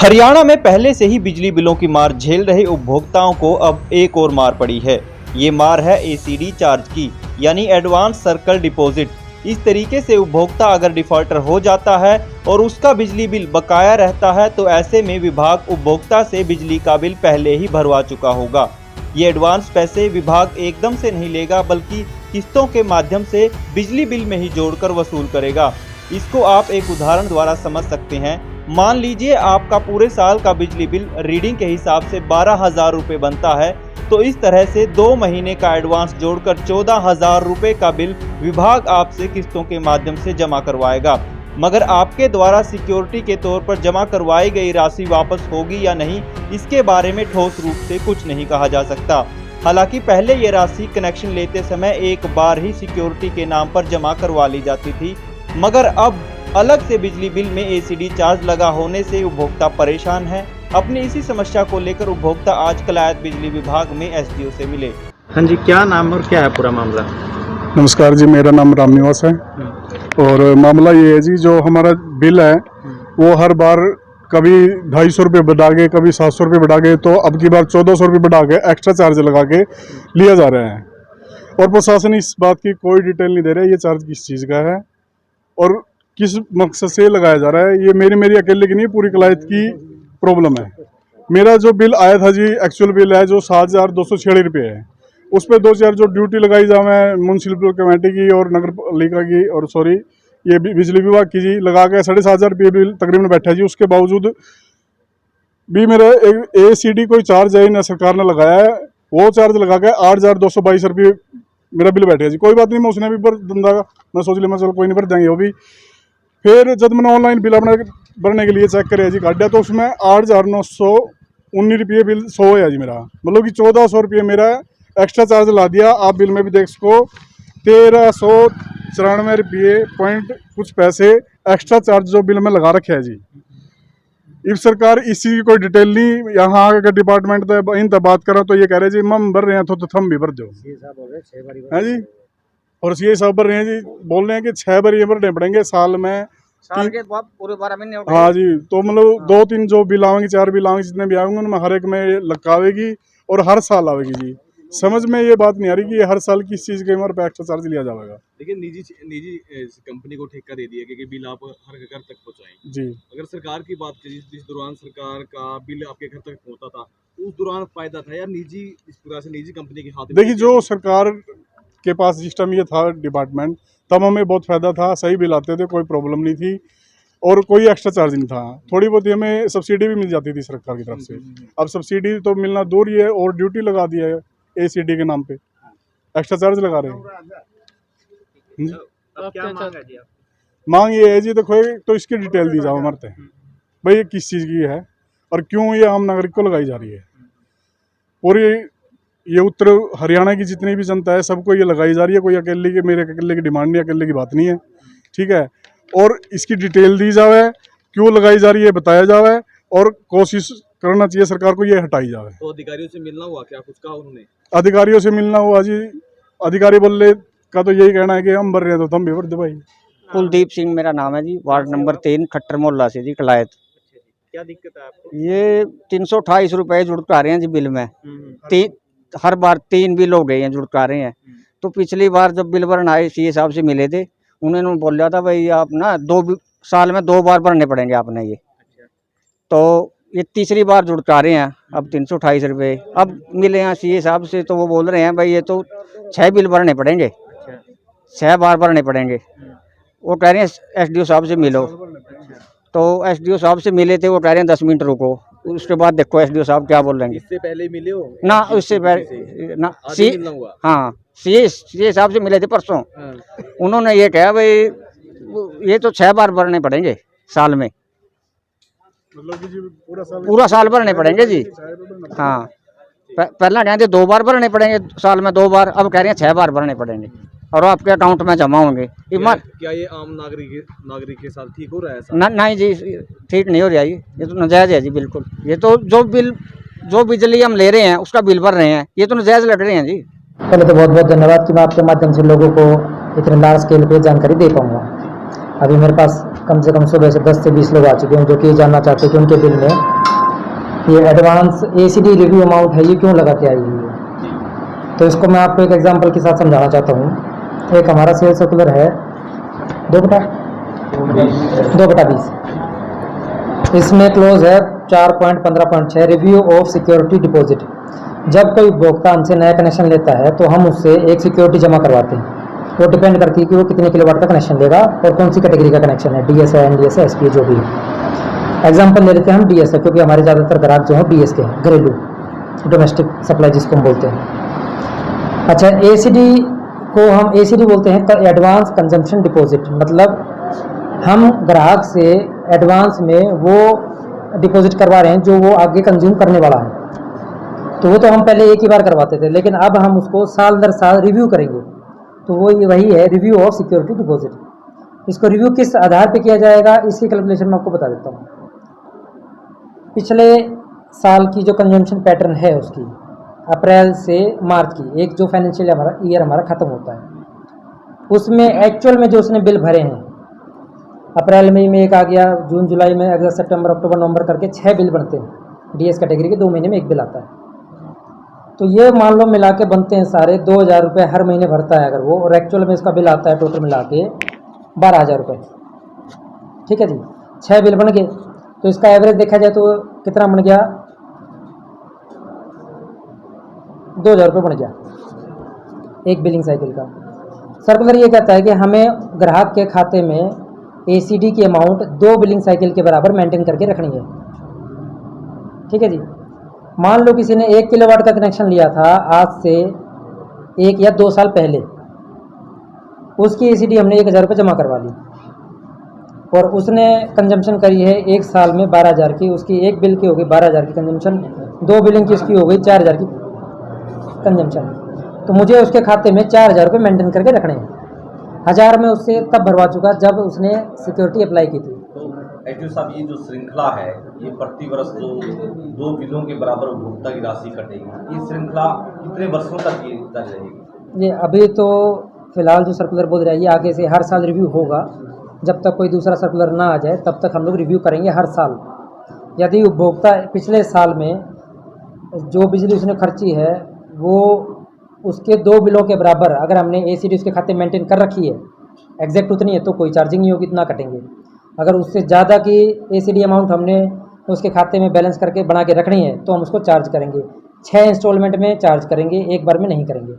हरियाणा में पहले से ही बिजली बिलों की मार झेल रहे उपभोक्ताओं को अब एक और मार पड़ी है। ये मार है एसीडी चार्ज की, यानी एडवांस सर्कल डिपॉजिट। इस तरीके से उपभोक्ता अगर डिफॉल्टर हो जाता है और उसका बिजली बिल बकाया रहता है तो ऐसे में विभाग उपभोक्ता से बिजली का बिल पहले ही भरवा चुका होगा। ये एडवांस पैसे विभाग एकदम से नहीं लेगा, बल्कि किस्तों के माध्यम से बिजली बिल में ही जोड़कर वसूल करेगा। इसको आप एक उदाहरण द्वारा समझ सकते हैं। मान लीजिए आपका पूरे साल का बिजली बिल रीडिंग के हिसाब से 12,000 रुपये बनता है, तो इस तरह से 2 महीने का एडवांस जोड़कर 14,000 रुपये का बिल विभाग आपसे किस्तों के माध्यम से जमा करवाएगा। मगर आपके द्वारा सिक्योरिटी के तौर पर जमा करवाई गई राशि वापस होगी या नहीं, इसके बारे में ठोस रूप से कुछ नहीं कहा जा सकता। हालांकि पहले ये राशि कनेक्शन लेते समय एक बार ही सिक्योरिटी के नाम पर जमा करवा ली जाती थी, मगर अब अलग से बिजली बिल में एसीडी चार्ज लगा होने से उपभोक्ता परेशान है। अपनी इसी समस्या को लेकर उपभोक्ता आज कलायत बिजली विभाग में एसडीओ से मिले। हाँ जी, क्या नाम और क्या है पूरा मामला? नमस्कार जी, मेरा नाम रामनिवास है और मामला ये है जी, जो हमारा बिल है वो हर बार कभी 250 रुपये बढ़ा के, कभी 700 रुपये बढ़ा के, तो अब की बार 1400 रुपये बढ़ा के एक्स्ट्रा चार्ज लगा के लिया जा रहा है। और प्रशासन इस बात की कोई डिटेल नहीं दे रहा है ये चार्ज किस चीज़ का है और किस मकसद से लगाया जा रहा है। ये मेरी अकेले की नहीं, पूरी कलायत की प्रॉब्लम है। मेरा जो बिल आया था जी, एक्चुअल बिल है जो 7,206 रुपये है। उस पर 2-4 जो ड्यूटी लगाई जा मैं म्यूनसिपल कमेटी की और नगर पालिका की और ये बिजली विभाग की जी, लगा के 7,500 रुपये बिल तकरीबन बैठा जी। उसके बावजूद भी मेरा एसीडी कोई चार्ज है ना सरकार ने लगाया है, वो चार्ज लगा के 8,222 रुपये मेरा बिल बैठा जी। कोई बात नहीं, मैं उसने भी भर दूंगा, मैं सोच लिया चलो कोई नहीं भर देंगे वो भी। फिर जब मैंने ऑनलाइन बिल अपना भरने के लिए चेक करे जी काटा, तो उसमें 8,919 रुपये बिल शो है जी मेरा, मतलब कि 1,400 रुपये मेरा एक्स्ट्रा चार्ज ला दिया। आप बिल में भी देख सको 1,394 रुपये पॉइंट कुछ पैसे एक्स्ट्रा चार्ज जो बिल में लगा रखे है जी। इस सरकार इसी की कोई डिटेल नहीं, यहाँ आगे डिपार्टमेंट इन तक बात करो तो ये कह रहे जी हम भर रहे हैं तो थम भी भर दो है जी। और सीए साहब भर रहे हैं जी, बोल रहे हैं कि 6 बार ये भरने पड़ेंगे साल में, साल के बाद पूरे 12 महीने। हाँ जी, तो मतलब 2-3 जो बिल आवेंगे, 4 बिल आवेंगे, जितने भी आएंगे उनमें हर एक में लटकावेगी और हर साल आवेगी जी। समझ में ये बात नहीं आ रही कि हर साल किस चीज़ के हमारे पे एक्स्ट्रा चार्ज लिया जाएगा। लेकिन निजी कंपनी को ठेका दे दिया कि बिल आप हर घर तक पहुंचाएं जी। अगर सरकार की बात करें, जिस दौरान सरकार का बिल आपके घर तक पहुंचता था, उस दौरान फायदा था या निजी इस प्रकार से निजी कंपनी के हाथ? देखिए, जो सरकार के पास सिस्टम ये था डिपार्टमेंट, तब हमें बहुत फ़ायदा था, सही बिल आते थे, कोई प्रॉब्लम नहीं थी और कोई एक्स्ट्रा चार्ज नहीं था। थोड़ी बहुत हमें सब्सिडी भी मिल जाती थी सरकार की तरफ से। अब सब्सिडी तो मिलना दूर ही है और ड्यूटी लगा दिया है एसीडी के नाम पे, एक्स्ट्रा चार्ज लगा रहे हैं। क्या मांग है जी? मांग ये है जी, देखो तो इसकी डिटेल दी जाओ मरते हैं भाई, ये किस चीज़ की है और क्यों ये आम नागरिक को लगाई जा रही है। पूरी ये उत्तर हरियाणा की जितनी भी जनता है सबको ये लगाई जा रही है। कोई अकेले की, मेरे अकेले की डिमांड नहीं, अकेले की बात नहीं है, ठीक है। और इसकी डिटेल दी जावे, क्यों लगाई जा रही है बताया जावे और कोशिश करना चाहिए सरकार को ये हटाई जावे। तो अधिकारियों से मिलना हुआ क्या, कुछ कहा उन्होंने? अधिकारियों से मिलना हुआ जी, अधिकारी बोले का तो यही कहना है कि हम भर रहे हैं तो तुम भी भर दो भाई। कुलदीप सिंह मेरा नाम है जी, वार्ड नंबर 3 खट्टर मोहल्ला से जी, कलायत। क्या दिक्कत है आपको? ये 328 रुपये जुड़का रहे हैं जी बिल में। हर बार 3 बिल हो गए हैं जुड़का रहे हैं। तो पिछली बार जब बिल भरना आए सीए साहब से मिले थे, उन्होंने बोला था भाई आप ना 2 साल में 2 बार भरने पड़ेंगे आपने ये। तो ये तीसरी बार जुड़का रहे हैं अब 328 रुपये। अब मिले हैं सीए साहब से तो वो बोल रहे हैं भाई ये तो 6 बिल भरने पड़ेंगे, 6 बार भरने पड़ेंगे। वो कह रहे हैं एसडीओ साहब से मिलो, तो एसडीओ साहब से मिले थे, वो कह रहे हैं 10 मिनट रुको, उसके बाद देखो एसडीओ साहब क्या बोल रहे हैं। इससे पहले मिले हो ना? उससे पहले ना, हाँ सीए साहब से मिले थे परसों। उन्होंने ये कहा भाई ये तो 6 बार भरने पड़ेंगे साल में, मतलब पूरा साल भरने पड़ेंगे जी। हाँ, पहला कहते 2 बार भरने पड़ेंगे साल में 2 बार, अब कह रहे हैं 6 बार भरने पड़ेंगे और आपके अकाउंट में जमा होंगे। क्या ये आम नागरिक के साथ ठीक हो रहा है? नहीं जी, ठीक नहीं हो रहा ये तो नाजायज है जी बिल्कुल। ये तो जो बिजली हम ले रहे हैं उसका बिल भर रहे हैं, ये तो नाजायज लग रहे हैं जी। पहले तो बहुत बहुत धन्यवाद कि मैं आपके माध्यम से लोगों को इतने लार्ज स्केल पे जानकारी दे पाऊंगा। अभी मेरे पास कम से कम सुबह से 10 से 20 लोग आ चुके हैं जो कि ये जानना चाहते हैं कि उनके बिल में ये एडवांस एसीडी रिव्यू अमाउंट है ये क्यों लगा के आई हुई है। तो इसको मैं आपको एक एग्जांपल के साथ समझाना चाहता हूँ। एक हमारा सेल सर्कुलर है 2/20, इसमें क्लोज है 4.15.6 रिव्यू ऑफ सिक्योरिटी डिपॉजिट। जब कोई उपभोक्ता हमसे नया कनेक्शन लेता है तो हम उससे एक सिक्योरिटी जमा करवाते हैं। वो डिपेंड करती है कि वो कितने किलोवाट का कनेक्शन लेगा और कौन सी कैटेगरी का कनेक्शन है, डीएस है, एनडीएस है, एसपी जो भी है। एग्जांपल ले लेते हैं हम डीएस है, क्योंकि हमारे ज़्यादातर ग्राहक जो हैं डीएस के हैं, घरेलू डोमेस्टिक सप्लाई जिसको हम बोलते हैं। अच्छा, एसीडी को हम एसीडी बोलते हैं एडवांस कंजम्पशन डिपॉजिट, मतलब हम ग्राहक से एडवांस में वो डिपॉजिट करवा रहे हैं जो वो आगे कंज्यूम करने वाला है। तो वो तो हम पहले एक ही बार करवाते थे, लेकिन अब हम उसको साल दर साल रिव्यू करेंगे। तो वो ये वही है रिव्यू ऑफ सिक्योरिटी डिपॉजिट। इसको रिव्यू किस आधार पे किया जाएगा इसकी कैलकुलेशन मैं आपको बता देता हूँ। पिछले साल की जो कंजम्पशन पैटर्न है उसकी अप्रैल से मार्च की, एक जो फाइनेंशियल ईयर हमारा ख़त्म होता है, उसमें एक्चुअल में जो उसने बिल भरे हैं, अप्रैल मई में एक आ गया, जून जुलाई में, अगस्त सितंबर अक्टूबर नवंबर करके 6 बिल बनते हैं डीएस कैटेगरी के, 2 महीने में एक बिल आता है। तो ये मान लो मिला के बनते हैं सारे 2000 रुपये हर महीने भरता है अगर वो, और एक्चुअल में इसका बिल आता है टोटल मिला के 12,000 रुपये। ठीक है जी, 6 बिल बन गए तो इसका एवरेज देखा जाए तो कितना बन गया, 2,000 रुपये बन गया एक बिलिंग साइकिल का। सर्कुलर ये कहता है कि हमें ग्राहक के खाते में एसीडी की अमाउंट 2 बिलिंग साइकिल के बराबर मेंटेन करके रखनी है। ठीक है जी, मान लो किसी ने 1 किलोवाट का कनेक्शन लिया था आज से 1 या 2 साल पहले, उसकी एसीडी हमने 1,000 रुपये जमा करवा ली और उसने कंजम्पशन करी है 1 साल में 12,000 की, उसकी एक बिल की हो गई 12,000 की कंजम्पशन, 2 बिलिंग की उसकी हो गई 4,000 की कंजम्पशन। तो मुझे उसके खाते में 4,000 रुपये मेंटेन करके रखने हैं। 1,000 में उससे तब भरवा चुका जब उसने सिक्योरिटी अप्लाई की थी। तो एचओ साहब, ये जो श्रृंखला है, ये प्रति वर्ष जो 2 बिलों के बराबर उपभोक्ता की राशि कटेगी, ये श्रृंखला कितने वर्षों तक ये जारी रहेगी? ये अभी तो फिलहाल जो सर्कुलर बोल रहा है ये आगे से हर साल रिव्यू होगा, जब तक कोई दूसरा सर्कुलर ना आ जाए तब तक हम लोग रिव्यू करेंगे हर साल। यदि उपभोक्ता पिछले साल में जो बिजली उसने खर्ची है वो उसके 2 बिलों के बराबर अगर हमने एसीडी उसके खाते मेंटेन कर रखी है, एग्जैक्ट उतनी है तो कोई चार्जिंग नहीं होगी, इतना कटेंगे। अगर उससे ज़्यादा की एसीडी अमाउंट हमने उसके खाते में बैलेंस करके बना के रखनी है तो हम उसको चार्ज करेंगे। 6 इंस्टॉलमेंट में चार्ज करेंगे, एक बार में नहीं करेंगे।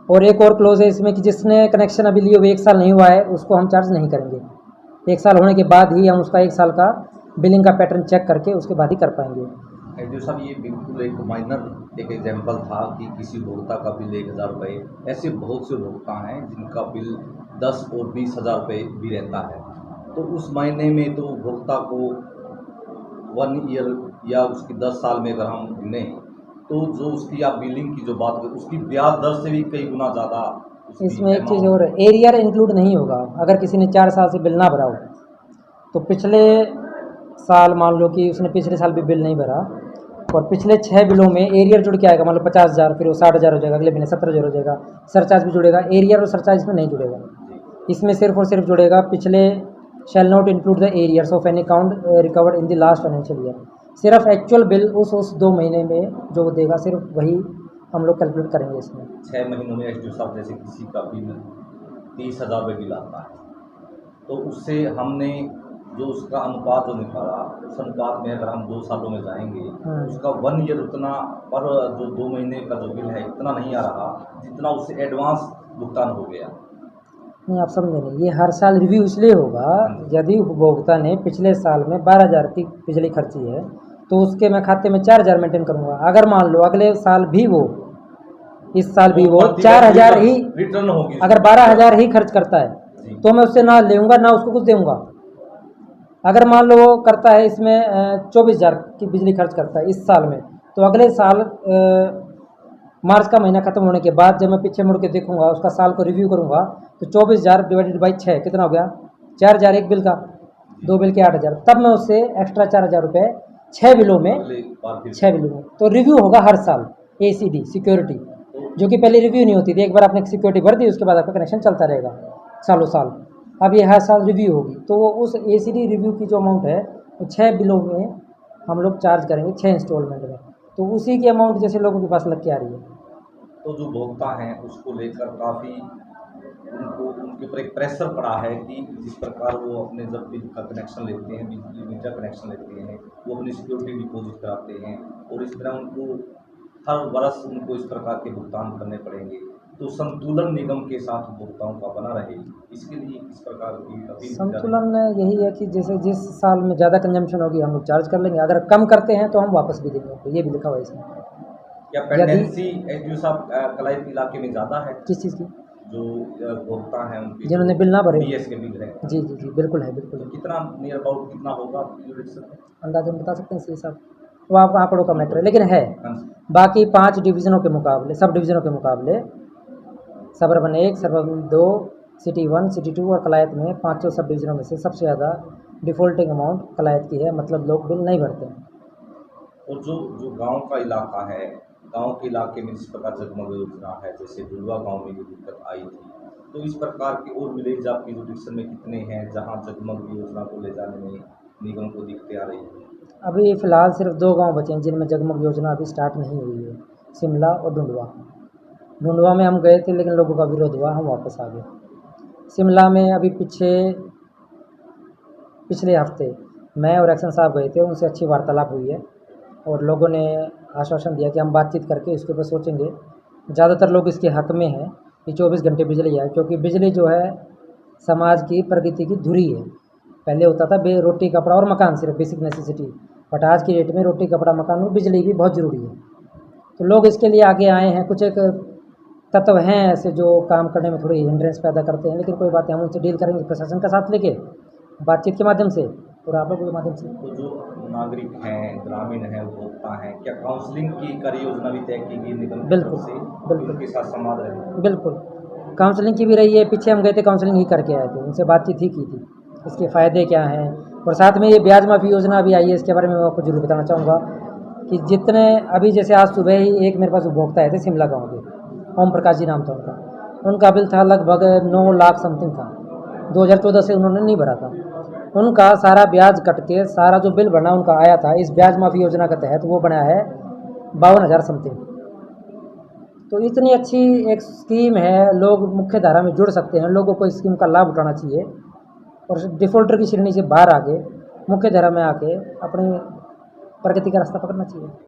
और एक और क्लोज है इसमें कि जिसने कनेक्शन अभी लिए हुए 1 साल नहीं हुआ है उसको हम चार्ज नहीं करेंगे। 1 साल होने के बाद ही हम उसका 1 साल का बिलिंग का पैटर्न चेक करके उसके बाद ही कर पाएंगे। एचओ साहब, ये बिल्कुल एक माइनर एक एग्जाम्पल था कि किसी उपभोक्ता का बिल 1,000 रुपये, ऐसे बहुत से उपभोक्ता हैं जिनका बिल 10 और 20,000 रुपये भी रहता है। तो उस महीने में तो उपभोक्ता को 1 ईयर या उसकी 10 साल में अगर हम गिनें तो जो उसकी आप बिलिंग की जो बात करें उसकी ब्याज दर से भी कई गुना ज़्यादा। इसमें एक चीज़ और, एरियर इंक्लूड नहीं होगा। अगर किसी ने 4 साल से बिल ना भरा हो तो पिछले साल मान लो कि उसने पिछले साल भी बिल नहीं भरा और पिछले 6 बिलों में एरियर जुड़ के आएगा, मान लो 50,000, फिर वो 60,000 हो जाएगा, अगले महीने 17,000 हो जाएगा, सरचार्ज भी जुड़ेगा। एरियर और सरचार्ज इसमें नहीं जुड़ेगा, इसमें सिर्फ और सिर्फ जुड़ेगा पिछले shall not include the arrears of any account recovered in the last financial year. सिर्फ एक्चुअल बिल उस 2 महीने में जो देगा सिर्फ वही हम लोग कैलकुलेट करेंगे इसमें। 6 महीनों में एचओ साहब जैसे किसी का बिल 30,000 रुपये बिल आता है तो उससे हमने जो उसका अनुपात जो निकाला, उस अनुपात में अगर हम 2 सालों में जाएंगे उसका 1 ईयर उतना पर जो 2 महीने का जो बिल है इतना नहीं आ रहा जितना उससे एडवांस भुगतान हो गया। नहीं, आप समझे नहीं, ये हर साल रिव्यू इसलिए होगा यदि उपभोक्ता ने पिछले साल में 12,000 की बिजली खर्ची है तो उसके मैं खाते में 4,000 मेंटेन करूँगा। अगर मान लो अगले साल भी वो, इस साल भी वो 4,000 ही रिटर्न होगी, अगर 12,000 ही खर्च करता है तो मैं उससे ना लूँगा ना उसको कुछ दूँगा। अगर मान लो वो करता है इसमें 24,000 की बिजली खर्च करता है इस साल में, तो अगले साल मार्च का महीना ख़त्म होने के बाद जब मैं पीछे मुड़ के देखूंगा उसका साल को रिव्यू करूंगा तो 24,000 डिवाइडेड बाई 6 कितना हो गया, 4,000 एक बिल का, 2 बिल के 8,000, तब मैं उससे एक्स्ट्रा 4,000 रुपये 6 बिलों में 6 बिलों में तो रिव्यू होगा हर साल। एसीडी सिक्योरिटी जो कि पहले रिव्यू नहीं होती थी, एक बार आपने सिक्योरिटी भर दी उसके बाद आपका कनेक्शन चलता रहेगा सालों साल। अब ये हर साल रिव्यू होगी, तो वो उस एसीडी रिव्यू की जो अमाउंट है वो 6 बिलों में हम लोग चार्ज करेंगे, 6 इंस्टॉलमेंट में। तो उसी की अमाउंट जैसे लोगों के पास लग के आ रही है। तो जो उपभोक्ता हैं उसको लेकर काफ़ी उनको उनके ऊपर एक प्रेशर पड़ा है कि जिस प्रकार वो अपने जब बिल का कनेक्शन लेते हैं, बिजली मीटर कनेक्शन लेते हैं, वो अपनी सिक्योरिटी डिपॉजिट कराते हैं और इस तरह उनको हर वर्ष उनको इस प्रकार के भुगतान करने पड़ेंगे। तो संतुलन निगम के साथ उपभोक्ताओं का बना रहे, इसके लिए इस प्रकार की अपील संतुलन यही है कि जैसे जिस साल में ज़्यादा कंजम्पशन होगी हम लोग चार्ज कर लेंगे, अगर कम करते हैं तो हम वापस भी देंगे, तो ये भी लिखा हुआ है इसमें। क्या पेंडेंसी एसडीओ साहब कलायत इलाके में ज़्यादा है? किस चीज़ की? जो उपभोक्ता हैं उनके जिन्होंने बिल ना भरे, बीएस के बिल है, जी जी जी, बिल्कुल है, बिल्कुल है। कितना नियर अबाउट कितना होगा अंदाजन बता सकते हैं सी साहब, वो आप आंकड़ों का मैटर है, लेकिन है हाँ। बाकी 5 डिवीज़नों के मुकाबले, सब डिवीज़नों के मुकाबले सबअर्बन 1, सबअर्बन 2, सिटी 1, सिटी 2 और कलायत में 5 सब डिवीज़नों में से सबसे ज़्यादा डिफ़ॉल्टिंग अमाउंट कलायत की है, मतलब लोग बिल नहीं भरते हैं। और जो जो गांव का इलाका है, गांव के इलाके में जिस प्रकार जगमग योजना है, जैसे डुलवा गांव में ये दिक्कत आई थी, तो इस प्रकार के और विलेज आपकी जुडिक्शन में कितने हैं जहां जगमग योजना को ले जाने में निगम को दिक्कतें आ रही हैं? अभी फ़िलहाल सिर्फ 2 गांव बचे हैं जिनमें जगमग योजना अभी स्टार्ट नहीं हुई है, शिमला और ढूंढवा। ढूंढवा में हम गए थे लेकिन लोगों का विरोध हुआ, हम वापस आ गए। शिमला में अभी पिछले हफ्ते मैं और एक्शन साहब गए थे, उनसे अच्छी वार्तालाप हुई है और लोगों ने आश्वासन दिया कि हम बातचीत करके इसके ऊपर सोचेंगे। ज़्यादातर लोग इसके हक़ में हैं कि 24 घंटे बिजली आए, क्योंकि बिजली जो है समाज की प्रगति की धुरी है। पहले होता था रोटी कपड़ा और मकान सिर्फ बेसिक नेसेसिटी, बट आज की डेट में रोटी कपड़ा मकान और बिजली भी बहुत ज़रूरी है। तो लोग इसके लिए आगे आए हैं। कुछ एक तत्व हैं ऐसे जो काम करने में थोड़ी हिंड्रेंस पैदा करते हैं, लेकिन कोई बात नहीं, हम उनसे डील करेंगे प्रशासन का साथ लेके, बातचीत के माध्यम से और आप लोगों के माध्यम से। तो जो नागरिक हैं, ग्रामीण हैं, उपभोक्ता हैं, क्या काउंसलिंग की कार्य योजना भी तय की गई निगम की बिल्कुल, तरफ से? बिल्कुल। उनके साथ संवाद रहे? बिल्कुल, काउंसलिंग की भी रही है। पीछे हम गए थे, काउंसलिंग ही करके आए थे, उनसे बातचीत ही की थी, इसके फ़ायदे क्या हैं। और साथ में ये ब्याज माफ़ी योजना भी आई है, इसके बारे में मैं आपको जरूर बताना चाहूँगा कि जितने अभी जैसे आज सुबह ही एक मेरे पास उपभोक्ता आए थे शिमला गाँव के, ओम प्रकाश जी नाम था उनका बिल था लगभग 9 लाख समथिंग था, 2014 से उन्होंने नहीं भरा था। उनका सारा ब्याज कट के सारा जो बिल बना उनका आया था इस ब्याज माफ़ी योजना के तहत, वो बना है 52,000 समथिंग। तो इतनी अच्छी एक स्कीम है, लोग मुख्य धारा में जुड़ सकते हैं, लोगों को इस स्कीम का लाभ उठाना चाहिए और डिफ़ॉल्टर की श्रेणी से बाहर आके मुख्य धारा में आके अपनी प्रगति का रास्ता पकड़ना चाहिए।